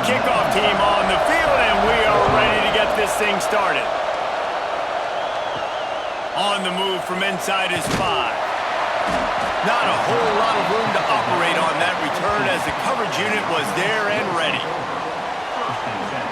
kickoff team on the field, and we are ready to get this thing started. On the move from inside his 5. Not a whole lot of room to operate on that return as the coverage unit was there and ready.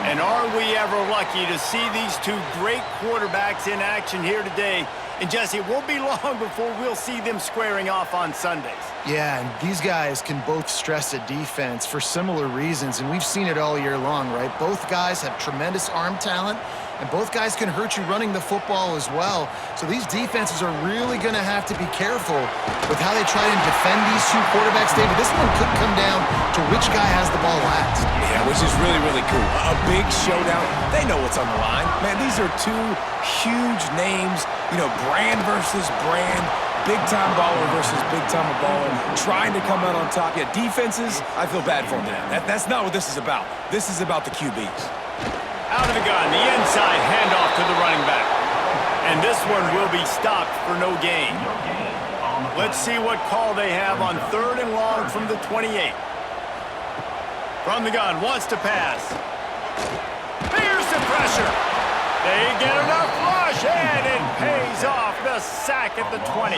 And are we ever lucky to see these two great quarterbacks in action here today? And Jesse, it won't be long before we'll see them squaring off on Sundays. Yeah, and these guys can both stress a defense for similar reasons, and we've seen it all year long, right? Both guys have tremendous arm talent, and both guys can hurt you running the football as well. So these defenses are really going to have to be careful with how they try and defend these two quarterbacks. David, this one could come down to which guy has the ball last. Yeah, which is really, really cool. A big showdown. They know what's on the line. Man, these are two huge names, you know, brand versus brand, big-time baller versus big-time baller, trying to come out on top. Yeah, defenses, I feel bad for them now. That's not what this is about. This is about the QBs. Out of the gun, the inside handoff to the running back. And this one will be stopped for no gain. Let's see what call they have on 3rd and long from the 28. From the gun, wants to pass. Here's the pressure. They get enough rush, and it pays off the sack at the 20.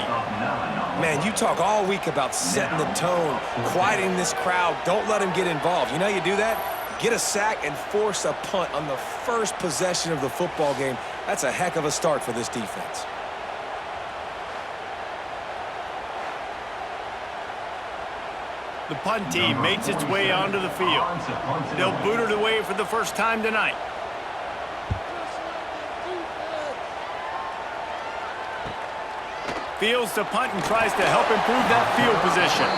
Man, you talk all week about setting the tone, quieting this crowd. Don't let them get involved. You know how you do that? Get a sack and force a punt on the first possession of the football game. That's a heck of a start for this defense. The punt team makes its way onto the field. They'll boot it away for the first time tonight. Fields the punt and tries to help improve that field position.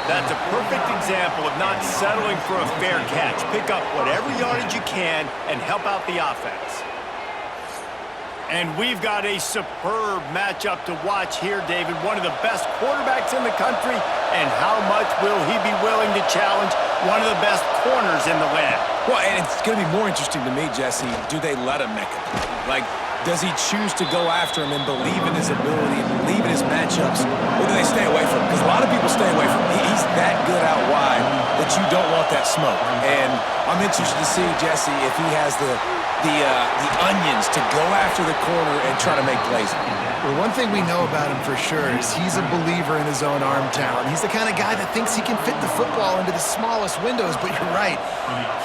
That's a perfect example of not settling for a fair catch. Pick up whatever yardage you can and help out the offense. And we've got a superb matchup to watch here, David. One of the best quarterbacks in the country, and how much will he be willing to challenge one of the best corners in the land? Well, and it's going to be more interesting to me, Jesse, do they let him make it? Like, does he choose to go after him and believe in his ability and believe in his matchups, or do they stay away from him? Because a lot of people stay away from him. He's that good out wide that you don't want that smoke. And I'm interested to see, Jesse, if he has the onions to go after the corner and try to make plays. Well, one thing we know about him for sure is he's a believer in his own arm talent. He's the kind of guy that thinks he can fit the football into the smallest windows, but you're right.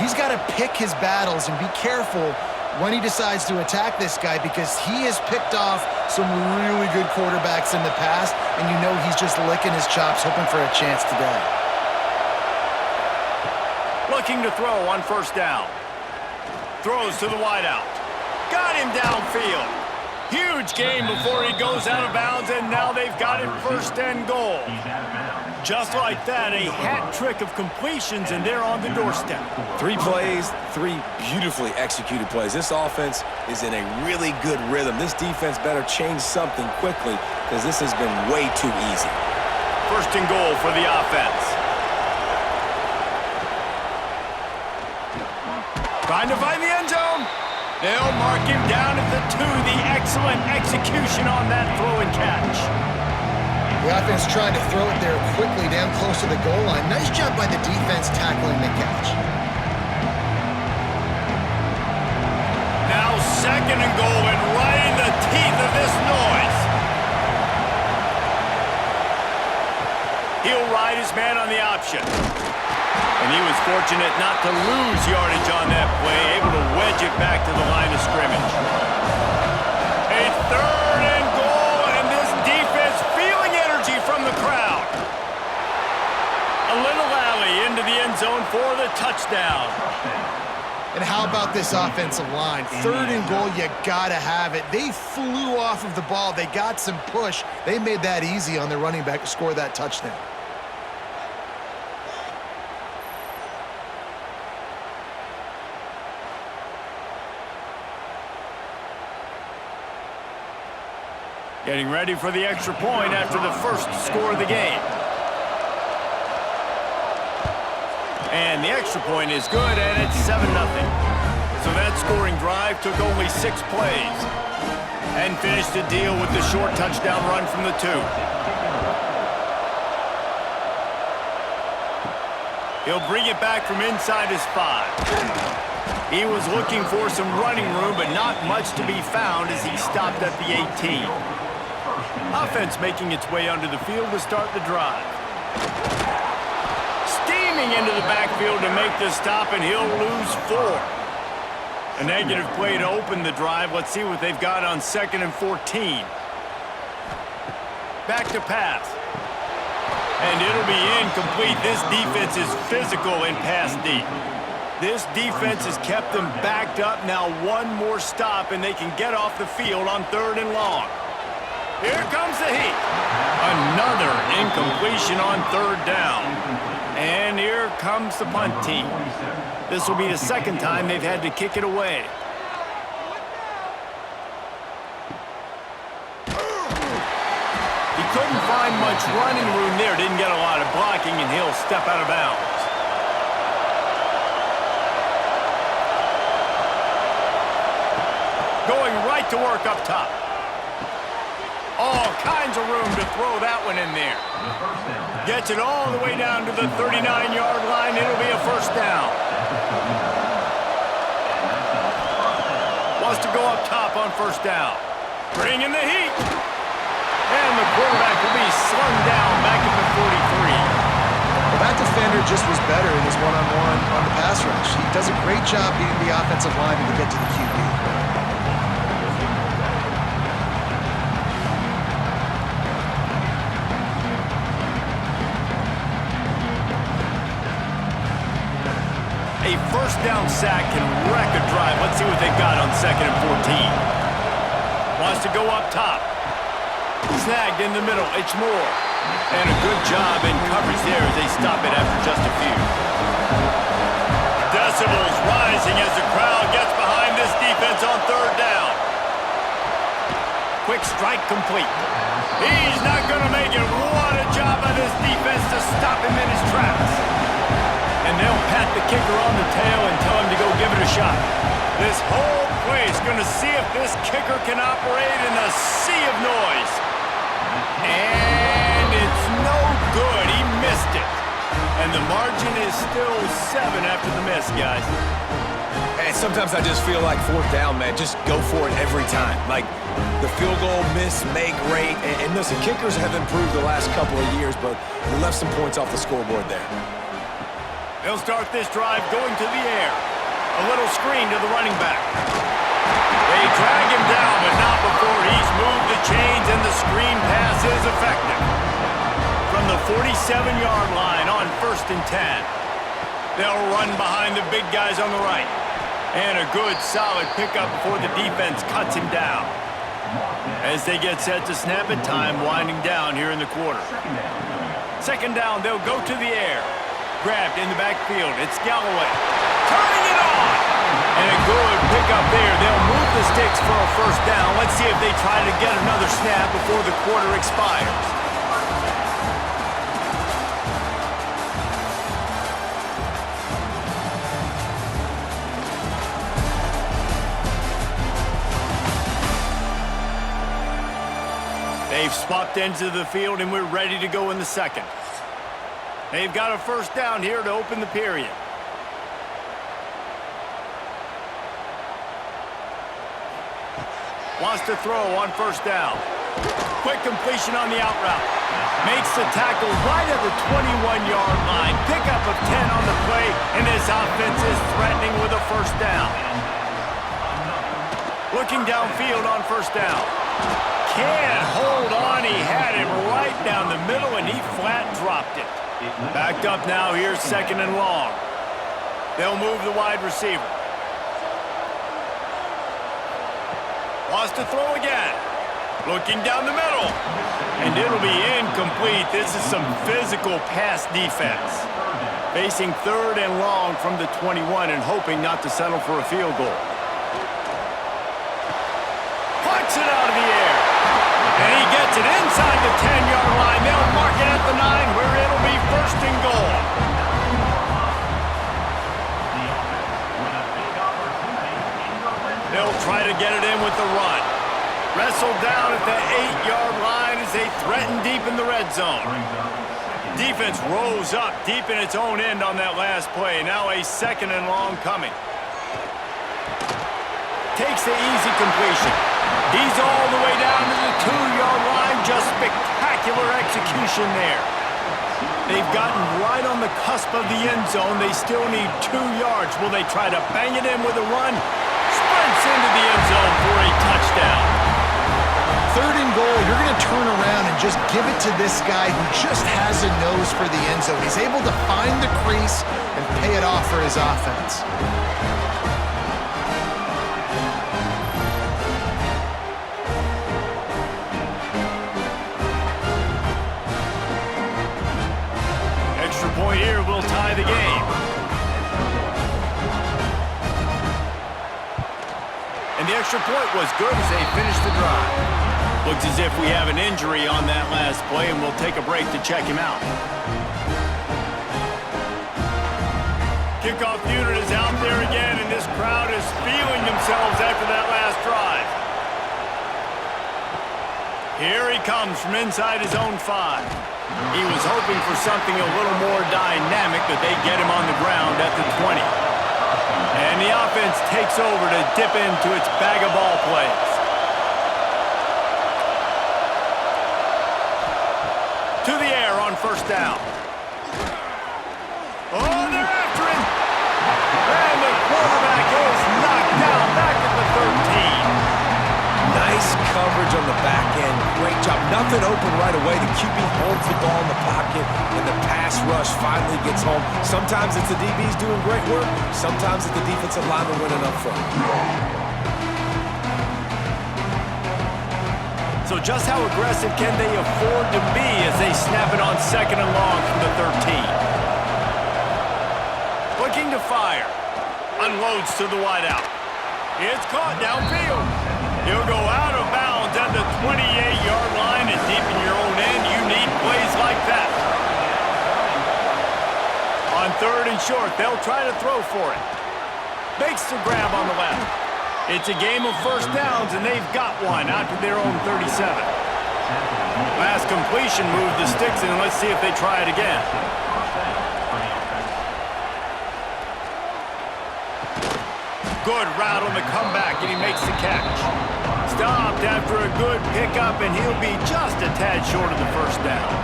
He's got to pick his battles and be careful when he decides to attack this guy, because he has picked off some really good quarterbacks in the past, and you know he's just licking his chops, hoping for a chance today. Looking to throw on 1st down. Throws to the wideout. Got him downfield. Huge gain before he goes out of bounds, and now they've got him 1st and goal. Just like that, a hat trick of completions, and they're on the doorstep. 3 plays, 3 beautifully executed plays. This offense is in a really good rhythm. This defense better change something quickly, because this has been way too easy. 1st and goal for the offense. Trying to find the end zone. They'll mark him down at the 2. The excellent execution on that throw and catch. The offense trying to throw it there quickly down close to the goal line. Nice job by the defense tackling the catch. Now 2nd and goal, and right in the teeth of this noise. He'll ride his man on the option. And he was fortunate not to lose yardage on that play, able to wedge it back to the line of scrimmage. A 3rd and goal, and this defense feeling energy from the crowd. A little alley into the end zone for the touchdown. And how about this offensive line? 3rd and goal, you gotta have it. They flew off of the ball. They got some push. They made that easy on their running back to score that touchdown. Getting ready for the extra point after the 1st score of the game. And the extra point is good, and it's 7-0. So that scoring drive took only 6 plays and finished the deal with the short touchdown run from the 2. He'll bring it back from inside his 5. He was looking for some running room, but not much to be found as he stopped at the 18. Offense making its way onto the field to start the drive. Steaming into the backfield to make the stop, and he'll lose 4. A negative play to open the drive. Let's see what they've got on 2nd and 14. Back to pass. And it'll be incomplete. This defense is physical and pass deep. This defense has kept them backed up. Now one more stop, and they can get off the field on 3rd and long. Here comes the heat. Another incompletion on 3rd down. And here comes the punt team. This will be the 2nd time they've had to kick it away. He couldn't find much running room there. Didn't get a lot of blocking, and he'll step out of bounds. Going right to work up top. All kinds of room to throw that one in there. Gets it all the way down to the 39-yard line. It'll be a 1st down. Wants to go up top on 1st down. Bringing the heat. And the quarterback will be slung down back at the 43. Well, that defender just was better in his one-on-one on the pass rush. He does a great job beating the offensive lineman to get to the QB. A 1st down sack can wreck a drive. Let's see what they've got on 2nd and 14. Wants to go up top. Snagged in the middle. It's Moore. And a good job in coverage there as they stop it after just a few. Decibels rising as the crowd gets behind this defense on 3rd down. Quick strike complete. He's not going to make it. What a job by this defense to stop him in his tracks. And they'll pat the kicker on the tail and tell him to go give it a shot. This whole place going to see if this kicker can operate in a sea of noise. And it's no good. He missed it. And the margin is still 7 after the miss, guys. And sometimes I just feel like 4th down, man. Just go for it every time. Like the field goal miss, make great. And listen, kickers have improved the last couple of years, but we left some points off the scoreboard there. They'll start this drive going to the air. A little screen to the running back. They drag him down, but not before he's moved the chains, and the screen pass is effective. From the 47-yard line on 1st and 10. They'll run behind the big guys on the right. And a good, solid pickup before the defense cuts him down. As they get set to snap it, time winding down here in the quarter. 2nd down, they'll go to the air. Grabbed in the backfield. It's Galloway. Turning it on! And a good pickup there. They'll move the sticks for a 1st down. Let's see if they try to get another snap before the quarter expires. They've swapped ends of the field, and we're ready to go in the 2nd. They've got a 1st down here to open the period. Wants to throw on 1st down. Quick completion on the out route. Makes the tackle right at the 21-yard line. Pickup of 10 on the play, and this offense is threatening with a 1st down. Looking downfield on 1st down. Can't hold on. He had him right down the middle, and he flat dropped it. Backed up now, here's 2nd and long. They'll move the wide receiver. Wants to throw again. Looking down the middle. And it'll be incomplete. This is some physical pass defense. Facing 3rd and long from the 21 and hoping not to settle for a field goal. Puts it out of the air. And he gets it inside the 10-yard line. They'll mark it at the 9 where it'll be 1st and goal. They'll try to get it in with the run. Wrestled down at the 8-yard line as they threaten deep in the red zone. Defense rose up deep in its own end on that last play. Now a 2nd and long coming. Takes the easy completion. He's all the way down to the 2-yard line. Just spectacular execution there. They've gotten right on the cusp of the end zone. They still need 2 yards. Will they try to bang it in with a run? Sprints into the end zone for a touchdown. 3rd and goal, you're going to turn around and just give it to this guy who just has a nose for the end zone. He's able to find the crease and pay it off for his offense. Extra point here will tie the game. And the extra point was good as they finished the drive. Looks as if we have an injury on that last play, and we'll take a break to check him out. Kickoff unit is out there again, and this crowd is feeling themselves after that last drive. Here he comes from inside his own 5. He was hoping for something a little more dynamic, but they get him on the ground at the 20. And the offense takes over to dip into its bag of ball plays. To the air on 1st down. Oh, they're after him. And the quarterback is knocked down back at the 13. Nice coverage on the back end. Great job. Nothing open right away. The QB holds the ball in the pocket, and the pass rush finally gets home. Sometimes it's the DBs doing great work. Sometimes it's the defensive lineman winning up front. So just how aggressive can they afford to be as they snap it on 2nd and long from the 13? Looking to fire. Unloads to the wideout. It's caught downfield. He'll go out of bounds at the 28-yard line, and deep in your own end, you need plays like that. On 3rd and short, they'll try to throw for it. Makes the grab on the left. It's a game of 1st downs, and they've got one out to their own 37. Last completion moved the sticks, and let's see if they try it again. Good route on the comeback, and he makes the catch. Stopped after a good pickup, and he'll be just a tad short of the 1st down.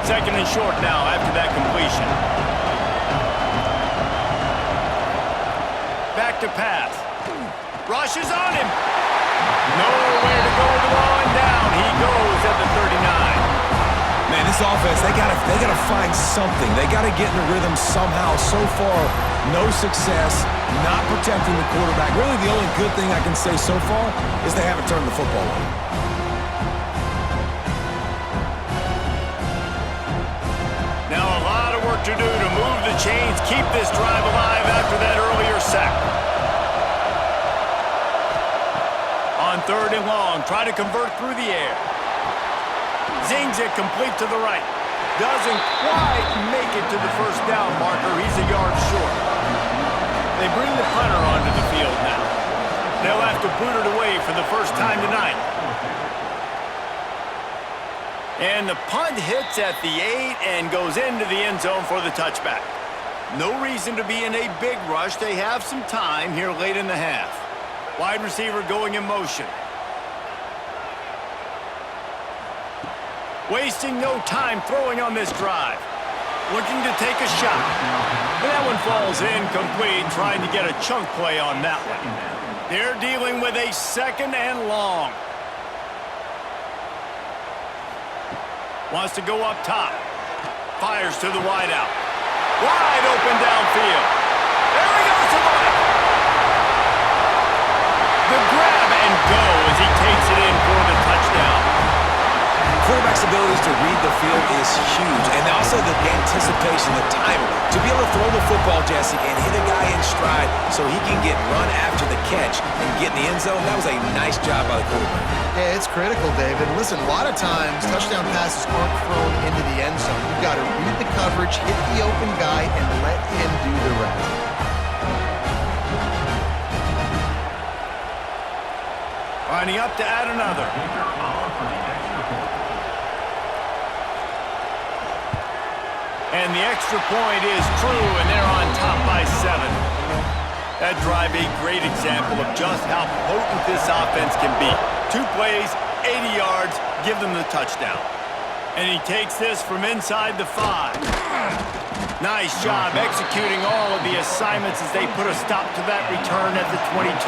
2nd and short now after that completion. Back to pass. Rushes on him. Nowhere to go with the ball, and down he goes at the 39. Man, this offense, they gotta find something. They gotta get in the rhythm somehow. So far, no success, not protecting the quarterback. Really, the only good thing I can say so far is they haven't turned the football over. Now a lot of work to do to move the chains, keep this drive alive after that earlier sack. On 3rd and long, try to convert through the air. Zings it complete to the right. Doesn't quite make it to the 1st down marker. He's a yard short. They bring the punter onto the field now. They'll have to boot it away for the first time tonight. And the punt hits at the 8 and goes into the end zone for the touchback. No reason to be in a big rush. They have some time here late in the half. Wide receiver going in motion. Wasting no time throwing on this drive. Looking to take a shot. And that one falls incomplete, trying to get a chunk play on that one. They're dealing with a 2nd and long. Wants to go up top. Fires to the wideout. Wide open downfield. There he goes to the left. The grab and go as he takes it in for the touchdown. Quarterback's abilities to read the field is huge, and also the anticipation, the timing, to be able to throw the football, Jesse, and hit a guy in stride so he can get run after the catch and get in the end zone. That was a nice job by the quarterback. Yeah, it's critical, David. Listen, a lot of times touchdown passes aren't thrown into the end zone. You've got to read the coverage, hit the open guy, and let him do the rest. Lining up to add another. And the extra point is true, and they're on top by 7. That drive a great example of just how potent this offense can be. 2 plays, 80 yards, give them the touchdown. And he takes this from inside the 5. Nice job executing all of the assignments as they put a stop to that return at the 22.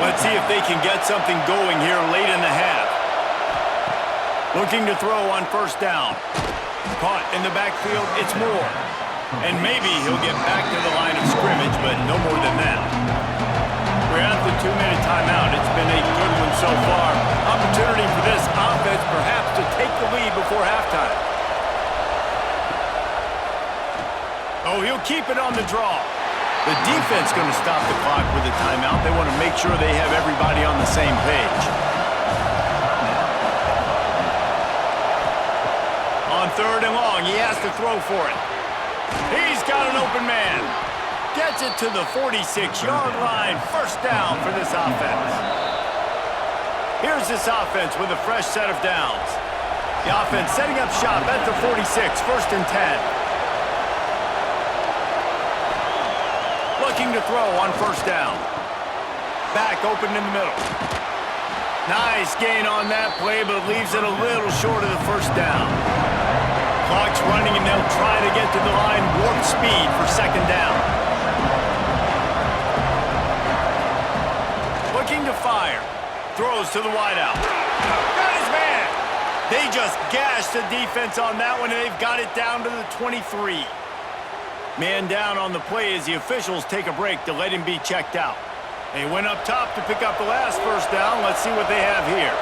Let's see if they can get something going here late in the half. Looking to throw on first down. Caught in the backfield, it's Moore. And maybe he'll get back to the line of scrimmage, but no more than that. We're at the 2-minute timeout. It's been a good one so far. Opportunity for this offense perhaps to take the lead before halftime. Oh, he'll keep it on the draw. The defense going to stop the clock with a timeout. They want to make sure they have everybody on the same page. On 3rd and long, he has to throw for it. He's got an open man. Gets it to the 46-yard line. First down for this offense. Here's this offense with a fresh set of downs. The offense setting up shop at the 46, 1st and 10. Looking to throw on first down. Back open in the middle. Nice gain on that play, but leaves it a little short of the first down. Clock's running, and they'll try to get to the line warp speed for 2nd down. Looking to fire. Throws to the wideout. Got his man. They just gashed the defense on that one, and they've got it down to the 23. Man down on the play as the officials take a break to let him be checked out. They went up top to pick up the last first down. Let's see what they have here.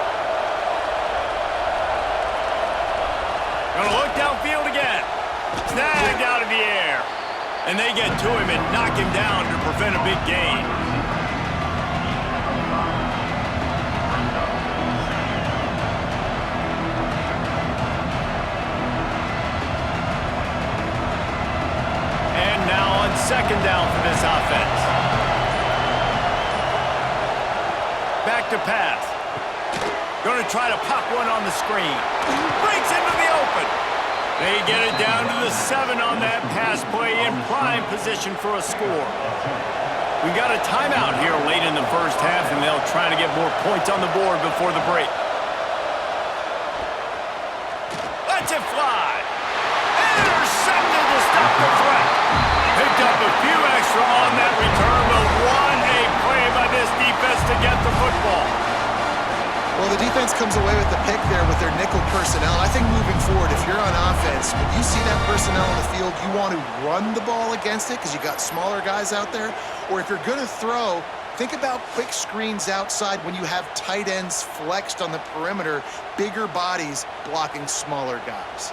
Gonna look downfield again. Snagged out of the air. And they get to him and knock him down to prevent a big gain. And now on 2nd down for this offense. Back to pass. Going to try to pop one on the screen. Breaks into the open. They get it down to the 7 on that pass play in prime position for a score. We got a timeout here late in the first half, and they'll try to get more points on the board before the break. Lets it fly. Intercepted to stop the threat. Picked up a few extra on that return, but what a play by this defense to get the football. Well, the defense comes away with the pick there with their nickel personnel. I think moving forward, if you're on offense, when you see that personnel on the field, you want to run the ball against it because you got smaller guys out there. Or if you're going to throw, think about quick screens outside when you have tight ends flexed on the perimeter, bigger bodies blocking smaller guys.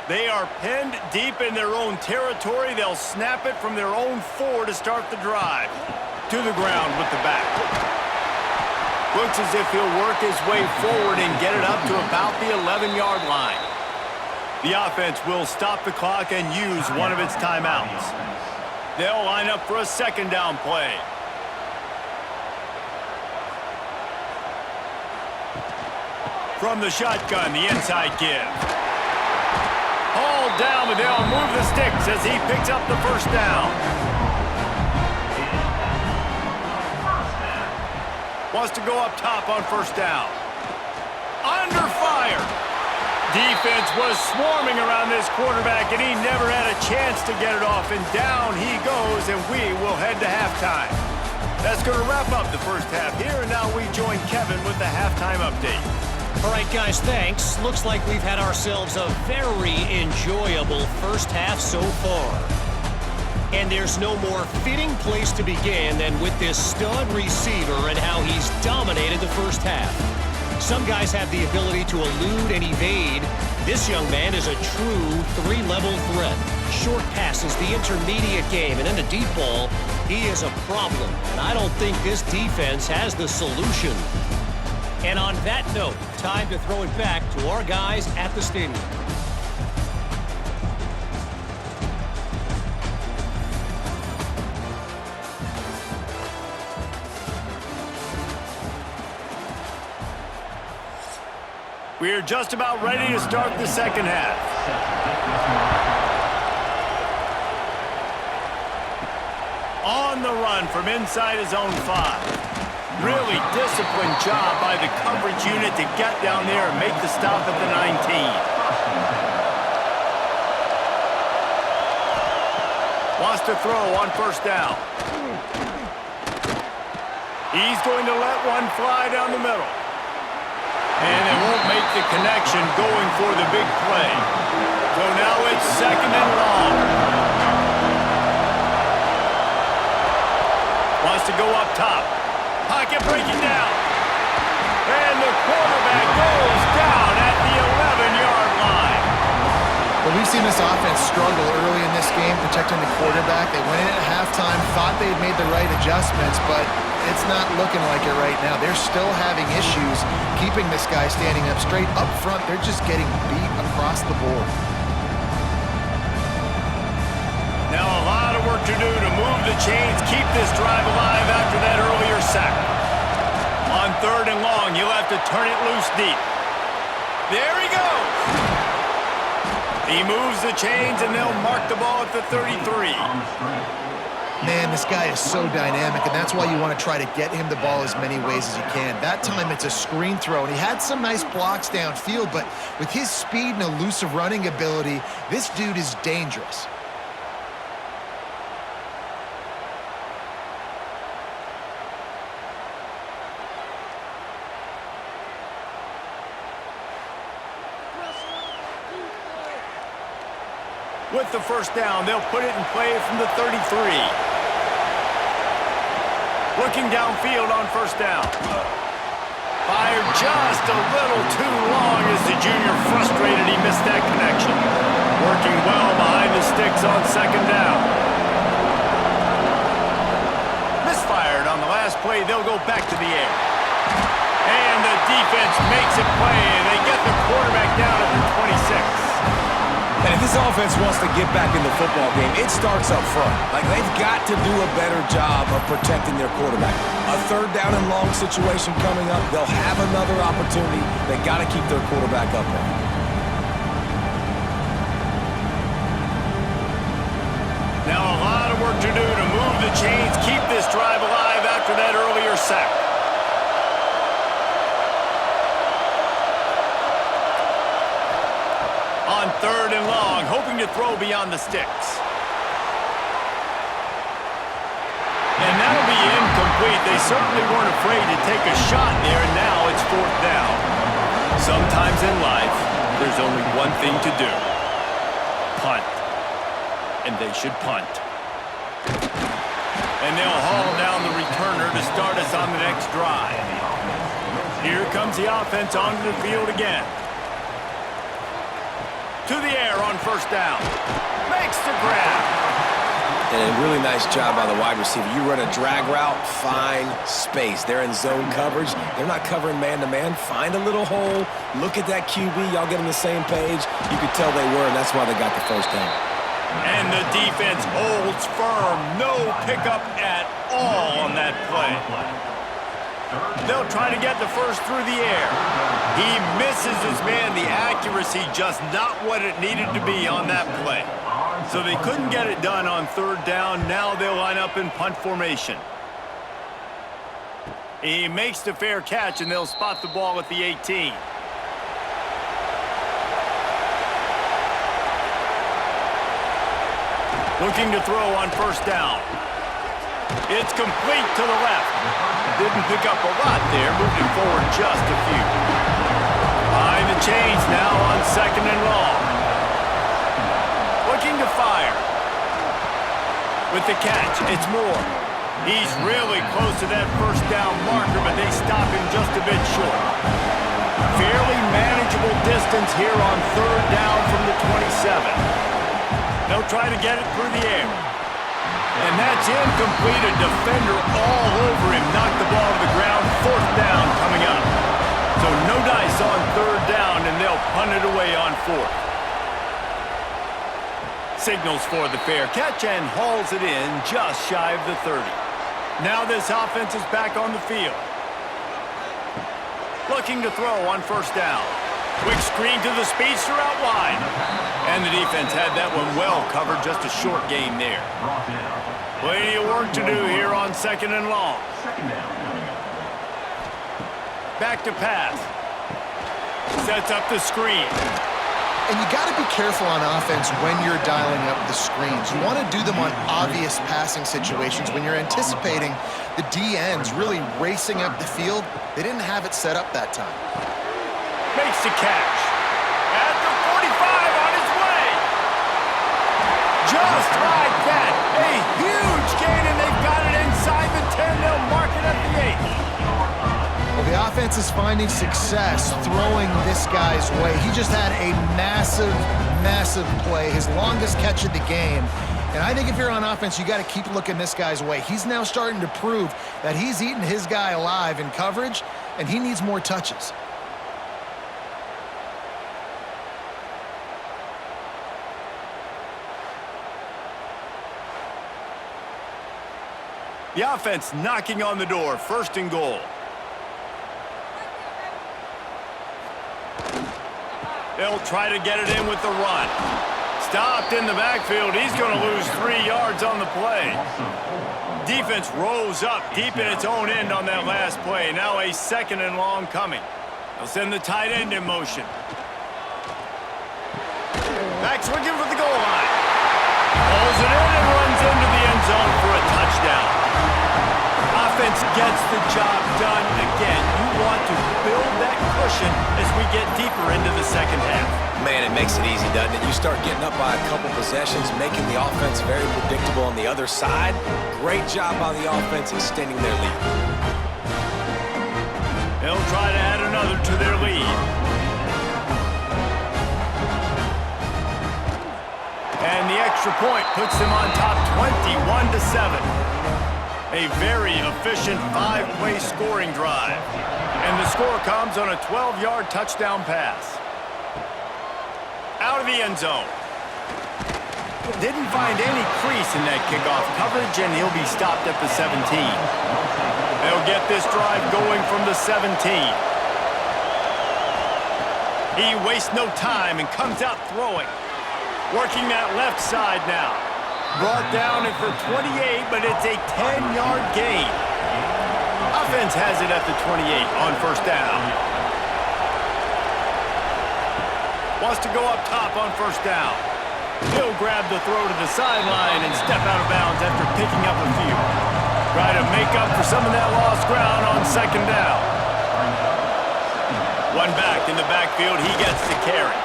They are pinned deep in their own territory. They'll snap it from their own 4 to start the drive. To the ground with the back. Looks as if he'll work his way forward and get it up to about the 11-yard line. The offense will stop the clock and use one of its timeouts. They'll line up for a 2nd down play. From the shotgun, the inside give. Hauled down, but they'll move the sticks as he picks up the first down. Wants to go up top on first down. Under fire. Defense was swarming around this quarterback, and he never had a chance to get it off. And down he goes, and we will head to halftime. That's going to wrap up the first half here, and now we join Kevin with the halftime update. All right, guys, thanks. Looks like we've had ourselves a very enjoyable first half so far. And there's no more fitting place to begin than with this stud receiver and how he's dominated the first half. Some guys have the ability to elude and evade. This young man is a true 3-level threat. Short passes, the intermediate game, and then the deep ball, he is a problem. And I don't think this defense has the solution. And on that note, time to throw it back to our guys at the stadium. We're just about ready to start the second half. On the run from inside his own 5. Really disciplined job by the coverage unit to get down there and make the stop at the 19. Wants to throw on first down. He's going to let one fly down the middle. And it won't make the connection going for the big play. So now it's second and long. Wants to go up top. Pocket breaking down. And the quarterback goes down at the 11-yard line. Well, we've seen this offense struggle early in this game protecting the quarterback. They went in at halftime, thought they had made the right adjustments, but it's not looking like it right now. They're still having issues keeping this guy standing up straight. Up front, they're just getting beat across the board. Now a lot of work to do to move the chains, keep this drive alive after that earlier sack. On third and long, you'll have to turn it loose deep. There he goes. He moves the chains, and they'll mark the ball at the 33. Man, this guy is so dynamic, and that's why you want to try to get him the ball as many ways as you can. That time, it's a screen throw, and he had some nice blocks downfield, but with his speed and elusive running ability, this dude is dangerous. With the first down, they'll put it in play from the 33. Looking downfield on first down. Fired just a little too long as the junior frustrated he missed that connection. Working well behind the sticks on second down. Misfired on the last play, they'll go back to the air. And the defense makes it play, and they get the quarterback down at the 26. And if this offense wants to get back in the football game, it starts up front. Like, they've got to do a better job of protecting their quarterback. A third down and long situation coming up. They'll have another opportunity. They got to keep their quarterback up there. Now a lot of work to do to move the chains, keep this drive alive after that earlier sack. On third and long, hoping to throw beyond the sticks. And that'll be incomplete. They certainly weren't afraid to take a shot there, and now it's fourth down. Sometimes in life, there's only one thing to do. Punt. And they should punt. And they'll haul down the returner to start us on the next drive. Here comes the offense onto the field again. To the air on first down. Makes the grab. And a really nice job by the wide receiver. You run a drag route, find space. They're in zone coverage. They're not covering man-to-man. Find a little hole. Look at that QB. Y'all get on the same page. You could tell they were, and that's why they got the first down. And the defense holds firm. No pickup at all on that play. They'll try to get the first through the air. He misses his man. The accuracy just not what it needed to be on that play. So they couldn't get it done on third down. Now they'll line up in punt formation. He makes the fair catch, and they'll spot the ball at the 18. Looking to throw on first down. It's complete to the left. Didn't pick up a lot there, moved it forward just a few. Behind the chains now on second and long. Looking to fire. With the catch, it's Moore. He's really close to that first down marker, but they stop him just a bit short. Fairly manageable distance here on third down from the 27. They'll try to get it through the air. And that's incomplete. A defender all over him. Knocked the ball to the ground. Fourth down coming up. So no dice on third down, and they'll punt it away on fourth. Signals for the fair catch and hauls it in just shy of the 30. Now this offense is back on the field. Looking to throw on first down. Quick screen to the speedster out wide. And the defense had that one well covered, just a short gain there. Plenty of work to do here on 2nd and long. Back to pass. Sets up the screen. And you got to be careful on offense when you're dialing up the screens. You want to do them on obvious passing situations. When you're anticipating the D-ends really racing up the field, they didn't have it set up that time. Makes the catch. At the 45 on his way. Just like that. A huge gain, and they've got it inside the 10. They'll mark it at the 8. Well, the offense is finding success throwing this guy's way. He just had a massive, massive play, his longest catch of the game. And I think if you're on offense, you got to keep looking this guy's way. He's now starting to prove that he's eating his guy alive in coverage, and he needs more touches. The offense knocking on the door, 1st and goal. They'll try to get it in with the run. Stopped in the backfield. He's going to lose 3 yards on the play. Defense rose up deep in its own end on that last play. Now a 2nd and long coming. They'll send the tight end in motion. Back's looking for the goal line. Pulls it in and runs into the end zone for a touchdown. Offense gets the job done again. You want to build that cushion as we get deeper into the 2nd half. Man, it makes it easy, doesn't it? You start getting up by a couple possessions, making the offense very predictable on the other side. Great job by the offense extending their lead. They'll try to add another to their lead. And the extra point puts them on top 21-7. A very efficient 5-play scoring drive. And the score comes on a 12-yard touchdown pass. Out of the end zone. Didn't find any crease in that kickoff coverage, and he'll be stopped at the 17. They'll get this drive going from the 17. He wastes no time and comes out throwing. Working that left side now. Brought down for 28, but it's a 10-yard gain. Offense has it at the 28 on 1st down. Wants to go up top on 1st down. He'll grab the throw to the sideline and step out of bounds after picking up a few. Try to make up for some of that lost ground on 2nd down. One back in the backfield, he gets the carry.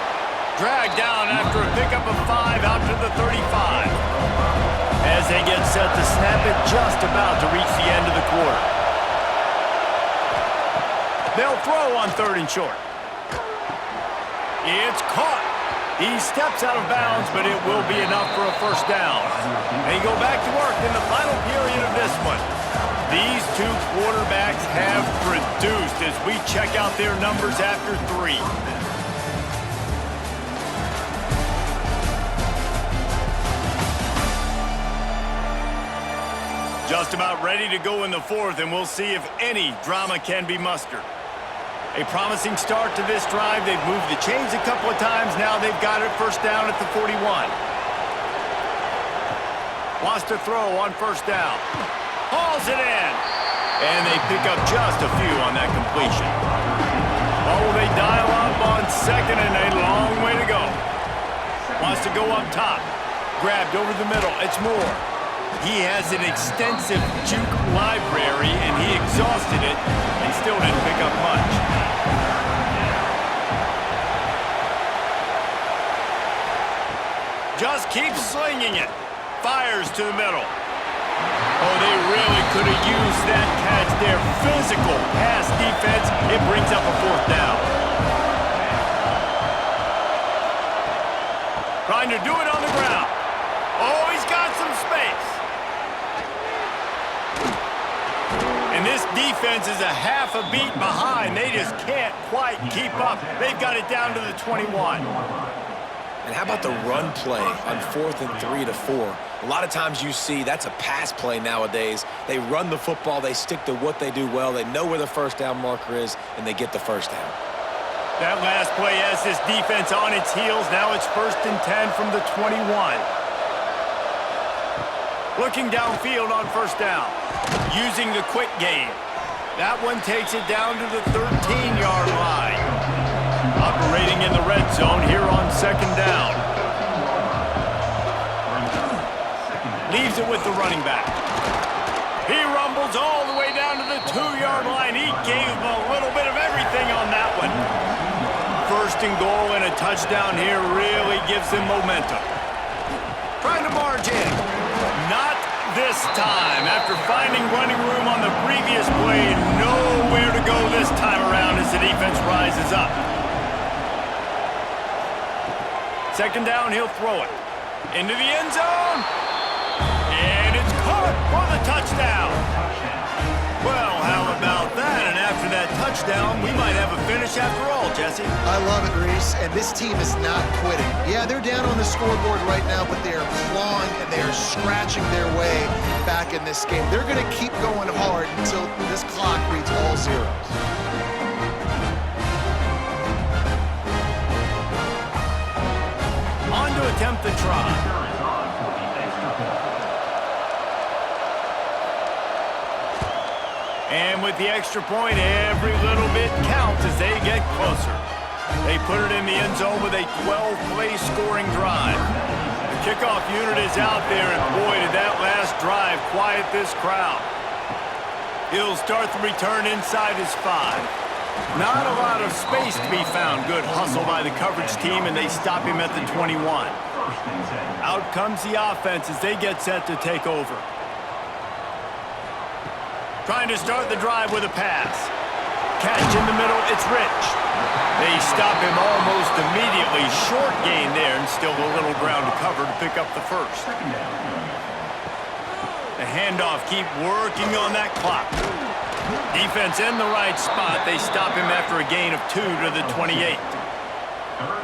Dragged down after a pickup of 5 out to the 35. As they get set to snap it, just about to reach the end of the quarter. They'll throw on 3rd and short. It's caught. He steps out of bounds, but it will be enough for a 1st down. They go back to work in the final period of this one. These two quarterbacks have produced as we check out their numbers after 3. Just about ready to go in the 4th, and we'll see if any drama can be mustered. A promising start to this drive. They've moved the chains a couple of times. Now they've got it 1st down at the 41. Wants to throw on 1st down. Hauls it in. And they pick up just a few on that completion. Oh, they dial up on 2nd, and a long way to go. Wants to go up top. Grabbed over the middle. It's Moore. He has an extensive juke library, and he exhausted it and still didn't pick up much. Just keeps slinging it. Fires to the middle. Oh, they really could have used that catch there. Physical pass defense. It brings up a 4th down. Trying to do it on the ground. Oh, he's got some space. And this defense is a half a beat behind. They just can't quite keep up. They've got it down to the 21. And how about the run play on 4th and 3 to 4? A lot of times you see that's a pass play nowadays. They run the football. They stick to what they do well. They know where the 1st down marker is, and they get the 1st down. That last play has this defense on its heels. Now it's 1st and 10 from the 21. Looking downfield on 1st down. Using the quick game. That one takes it down to the 13-yard line. Operating in the red zone here on 2nd down. Leaves it with the running back. He rumbles all the way down to the 2-yard line. He gave him a little bit of everything on that one. 1st and goal and a touchdown here really gives them momentum. Trying to march in. Not this time. After finding running room on the previous play, nowhere to go this time around as the defense rises up. 2nd down, he'll throw it. Into the end zone. And it's caught for the touchdown. Well, how about that? And after that touchdown, we might have a finish after all, Jesse. I love it, Reese, and this team is not quitting. Yeah, they're down on the scoreboard right now, but they are clawing and they are scratching their way back in this game. They're going to keep going hard until this clock reads all zeros. On to attempt the try. And with the extra point, every little bit counts as they get closer. They put it in the end zone with a 12-play scoring drive. The kickoff unit is out there, and boy, did that last drive quiet this crowd. He'll start the return inside his 5. Not a lot of space to be found. Good hustle by the coverage team, and they stop him at the 21. Out comes the offense as they get set to take over. Trying to start the drive with a pass. Catch in the middle, it's Rich. They stop him almost immediately. Short gain there, and still a little ground to cover to pick up the 1st. The handoff, keep working on that clock. Defense in the right spot. They stop him after a gain of 2 to the 28.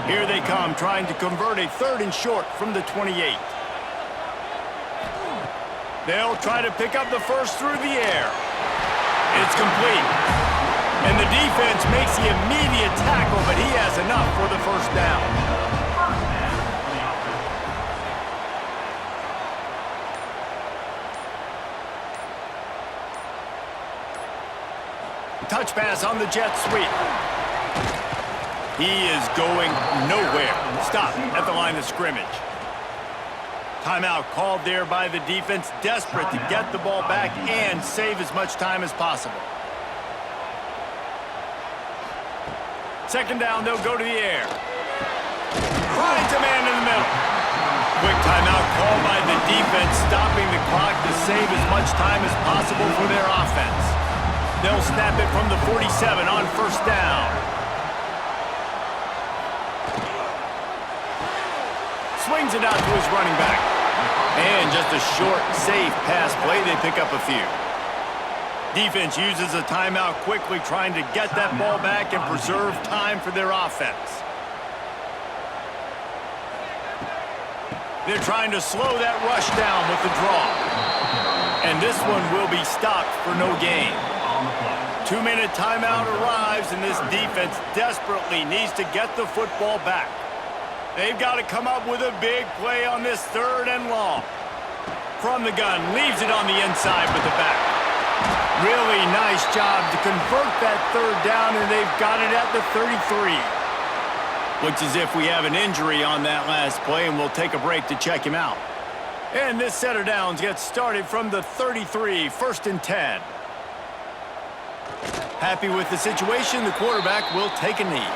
Here they come, trying to convert a 3rd and short from the 28. They'll try to pick up the 1st through the air. It's complete. And the defense makes the immediate tackle, but he has enough for the 1st down. Touch pass on the jet sweep. He is going nowhere. Stop at the line of scrimmage. Timeout called there by the defense, desperate to get the ball back and save as much time as possible. 2nd down, they'll go to the air. Finds a man in the middle. Quick timeout called by the defense, stopping the clock to save as much time as possible for their offense. They'll snap it from the 47 on 1st down. Swings it out to his running back. And just a short, safe pass play, they pick up a few. Defense uses a timeout quickly, trying to get that ball back and preserve time for their offense. They're trying to slow that rush down with the draw. And this one will be stopped for no gain. 2-minute timeout arrives, and this defense desperately needs to get the football back. They've got to come up with a big play on this 3rd and long. From the gun, leaves it on the inside with the back. Really nice job to convert that 3rd down, and they've got it at the 33. Looks as if we have an injury on that last play, and we'll take a break to check him out. And this set of downs gets started from the 33, 1st and 10. Happy with the situation, the quarterback will take a knee.